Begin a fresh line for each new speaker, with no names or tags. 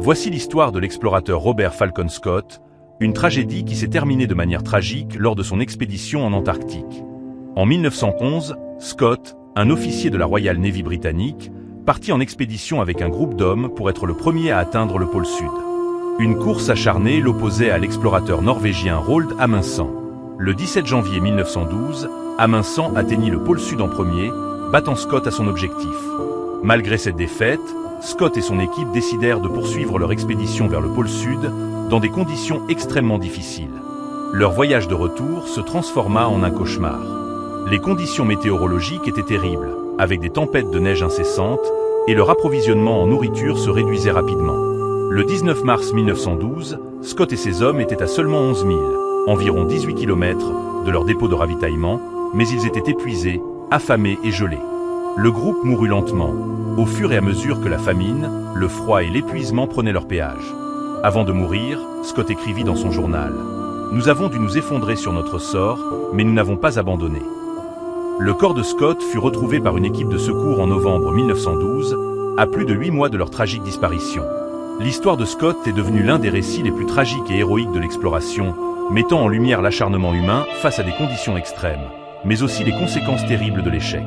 Voici l'histoire de l'explorateur Robert Falcon Scott, une tragédie qui s'est terminée de manière tragique lors de son expédition en Antarctique. En 1911, Scott, un officier de la Royal Navy britannique, partit en expédition avec un groupe d'hommes pour être le premier à atteindre le pôle Sud. Une course acharnée l'opposait à l'explorateur norvégien Roald Amundsen. Le 17 janvier 1912, Amundsen atteignit le pôle Sud en premier, battant Scott à son objectif. Malgré cette défaite, Scott et son équipe décidèrent de poursuivre leur expédition vers le pôle Sud dans des conditions extrêmement difficiles. Leur voyage de retour se transforma en un cauchemar. Les conditions météorologiques étaient terribles, avec des tempêtes de neige incessantes, et leur approvisionnement en nourriture se réduisait rapidement. Le 19 mars 1912, Scott et ses hommes étaient à seulement 11 000, environ 18 km, de leur dépôt de ravitaillement, mais ils étaient épuisés, affamés et gelés. Le groupe mourut lentement, au fur et à mesure que la famine, le froid et l'épuisement prenaient leur péage. Avant de mourir, Scott écrivit dans son journal « Nous avons dû nous effondrer sur notre sort, mais nous n'avons pas abandonné ». Le corps de Scott fut retrouvé par une équipe de secours en novembre 1912, à plus de 8 mois de leur tragique disparition. L'histoire de Scott est devenue l'un des récits les plus tragiques et héroïques de l'exploration, mettant en lumière l'acharnement humain face à des conditions extrêmes, mais aussi les conséquences terribles de l'échec.